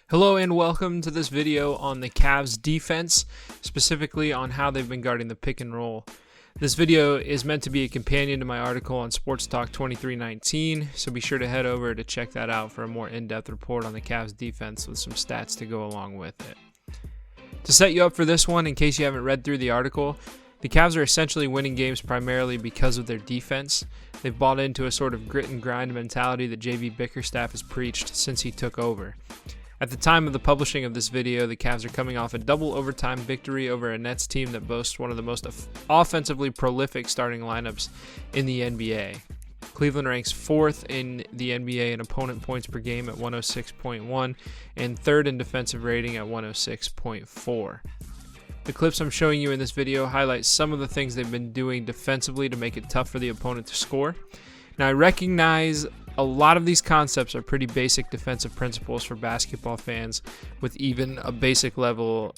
Hello and welcome to this video on the Cavs defense, specifically on how they've been guarding the pick and roll. This video is meant to be a companion to my article on Sports Talk 2319, so be sure to head over to check that out for a more in-depth report on the Cavs defense with some stats to go along with it. To set you up for this one, in case you haven't read through the article, the Cavs are essentially winning games primarily because of their defense. They've bought into a sort of grit and grind mentality that JB Bickerstaff has preached since he took over. At the time of the publishing of this video, the Cavs are coming off a double overtime victory over a Nets team that boasts one of the most offensively prolific starting lineups in the NBA. Cleveland ranks 4th in the NBA in opponent points per game at 106.1 and 3rd in defensive rating at 106.4. The clips I'm showing you in this video highlight some of the things they've been doing defensively to make it tough for the opponent to score. Now, I recognize a lot of these concepts are pretty basic defensive principles for basketball fans with even a basic level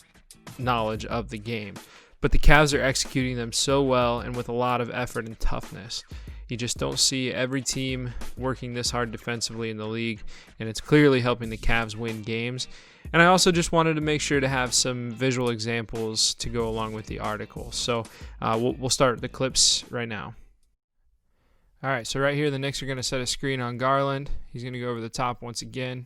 knowledge of the game, but the Cavs are executing them so well and with a lot of effort and toughness. You just don't see every team working this hard defensively in the league, and it's clearly helping the Cavs win games. And I also just wanted to make sure to have some visual examples to go along with the article. So we'll start the clips right now. All right, so right here, the Knicks are going to set a screen on Garland. He's going to go over the top once again.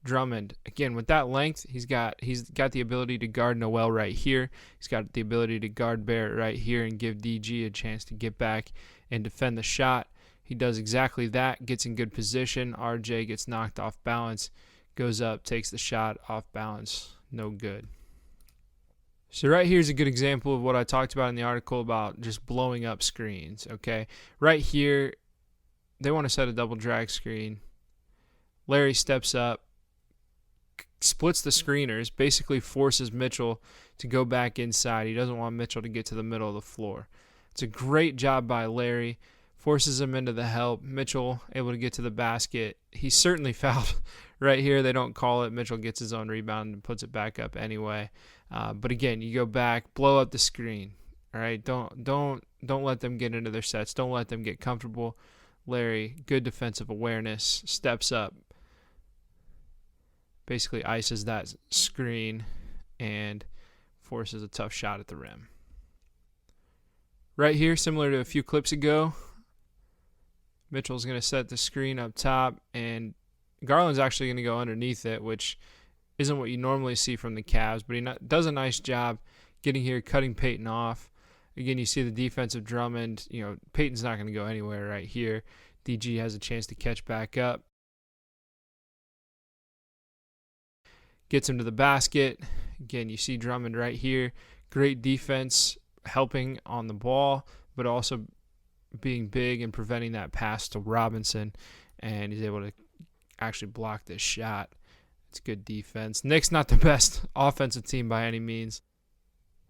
Drummond, again, with that length, he's got the ability to guard Noel right here. He's got the ability to guard Barrett right here and give DG a chance to get back and defend the shot. He does exactly that, gets in good position. RJ gets knocked off balance, goes up, takes the shot off balance, no good. So right here is a good example of what I talked about in the article about just blowing up screens, okay? Right here, they want to set a double drag screen. Larry steps up, splits the screeners, basically forces Mitchell to go back inside. He doesn't want Mitchell to get to the middle of the floor. It's a great job by Larry. Forces him into the help. Mitchell able to get to the basket. He's certainly fouled right here. They don't call it. Mitchell gets his own rebound and puts it back up anyway. But again, you go back, blow up the screen. All right, don't let them get into their sets. Don't let them get comfortable. Larry, good defensive awareness, steps up, basically ices that screen and forces a tough shot at the rim. Right here, similar to a few clips ago, Mitchell's going to set the screen up top, and Garland's actually going to go underneath it, which isn't what you normally see from the Cavs, but he does a nice job getting here, cutting Payton off. Again, you see the defensive Drummond. Payton's not going to go anywhere right here. DG has a chance to catch back up. Gets him to the basket. Again, you see Drummond right here. Great defense, helping on the ball, but also being big and preventing that pass to Robinson, and he's able to actually block this shot. It's good defense. Knicks not the best offensive team by any means.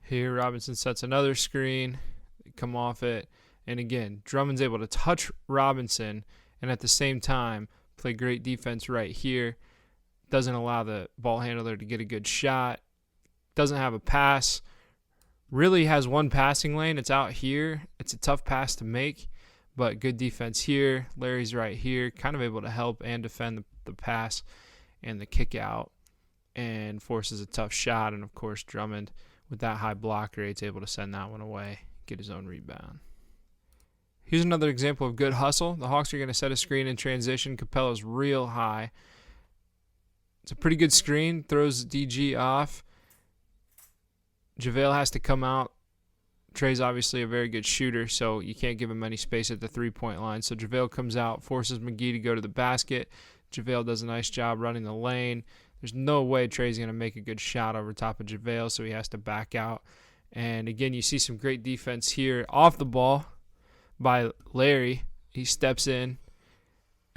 Here, Robinson sets another screen. They come off it, and again, Drummond's able to touch Robinson and at the same time play great defense right here. Doesn't allow the ball handler to get a good shot. Doesn't have a pass. Really has one passing lane. It's out here. It's a tough pass to make, but good defense here. Larry's right here, kind of able to help and defend the pass and the kick out, and forces a tough shot. And of course, Drummond, with that high block rate, is able to send that one away, get his own rebound. Here's another example of good hustle. The Hawks are going to set a screen in transition. Capella's real high. It's a pretty good screen. Throws DG off. JaVale has to come out. Trey's obviously a very good shooter, so you can't give him any space at the three-point line. So JaVale comes out, forces McGee to go to the basket. JaVale does a nice job running the lane. There's no way Trey's going to make a good shot over top of JaVale, so he has to back out. And again, you see some great defense here off the ball by Larry. He steps in.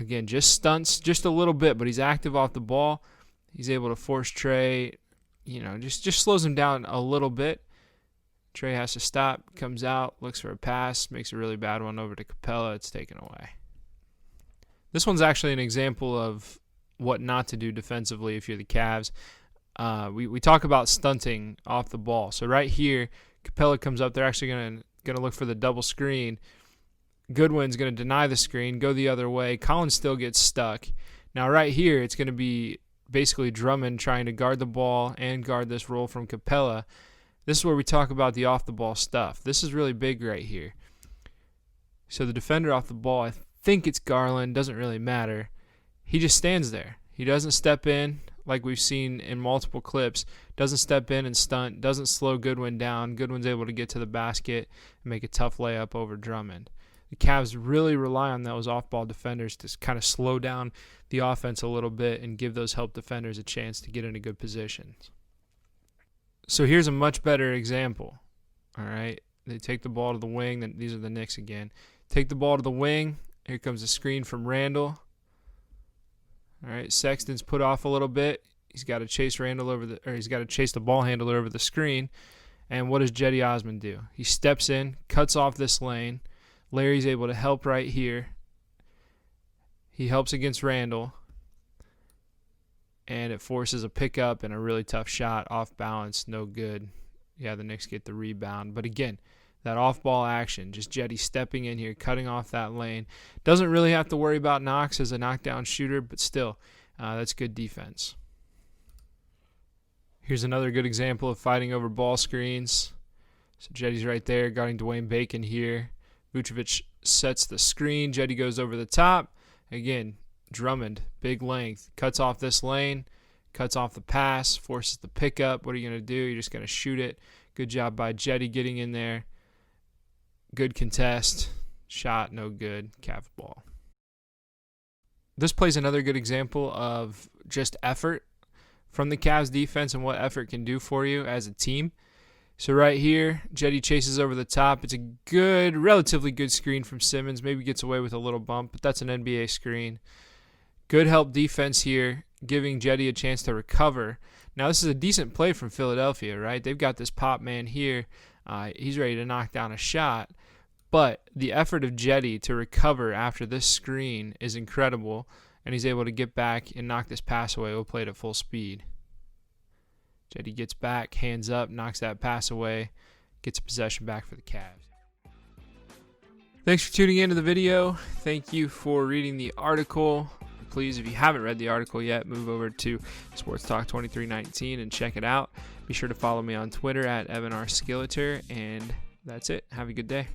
Again, just stunts just a little bit, but he's active off the ball. He's able to force Trey, just slows him down a little bit. Trey has to stop, comes out, looks for a pass, makes a really bad one over to Capella. It's taken away. This one's actually an example of what not to do defensively if you're the Cavs. We talk about stunting off the ball. So right here, Capella comes up. They're actually going to look for the double screen. Goodwin's going to deny the screen, go the other way. Collins still gets stuck. Now right here, it's going to be basically Drummond trying to guard the ball and guard this roll from Capella. This is where we talk about the off-the-ball stuff. This is really big right here. So the defender off the ball, I think it's Garland, doesn't really matter. He just stands there. He doesn't step in like we've seen in multiple clips. Doesn't step in and stunt. Doesn't slow Goodwin down. Goodwin's able to get to the basket and make a tough layup over Drummond. The Cavs really rely on those off-ball defenders to kind of slow down the offense a little bit and give those help defenders a chance to get into good positions. So here's a much better example. All right, they take the ball to the wing. These are the Knicks again. Take the ball to the wing. Here comes a screen from Randall. All right, Sexton's put off a little bit. He's got to chase he's got to chase the ball handler over the screen. And what does Cedi Osman do? He steps in, cuts off this lane. Larry's able to help right here. He helps against Randall. And it forces a pickup and a really tough shot off balance. No good. Yeah, the Knicks get the rebound. But again, that off-ball action, just Cedi stepping in here, cutting off that lane. Doesn't really have to worry about Knox as a knockdown shooter, but still, that's good defense. Here's another good example of fighting over ball screens. So Cedi's right there, guarding Dwayne Bacon here. Vucevic sets the screen. Cedi goes over the top. Again, Drummond, big length, cuts off this lane, cuts off the pass, forces the pickup. What are you going to do? You're just going to shoot it. Good job by Cedi getting in there. Good contest. Shot, no good. Cavs ball. This plays another good example of just effort from the Cavs defense and what effort can do for you as a team. So right here, Cedi chases over the top. It's a good, relatively good screen from Simmons. Maybe gets away with a little bump, but that's an NBA screen. Good help defense here, giving Cedi a chance to recover. Now this is a decent play from Philadelphia, right? They've got this pop man here. He's ready to knock down a shot. But the effort of Cedi to recover after this screen is incredible, and he's able to get back and knock this pass away. We'll play it at full speed. Cedi gets back, hands up, knocks that pass away, gets a possession back for the Cavs. Thanks for tuning into the video. Thank you for reading the article. Please, if you haven't read the article yet, move over to Sports Talk 2319 and check it out. Be sure to follow me on Twitter at Evan R. Skilleter, and that's it. Have a good day.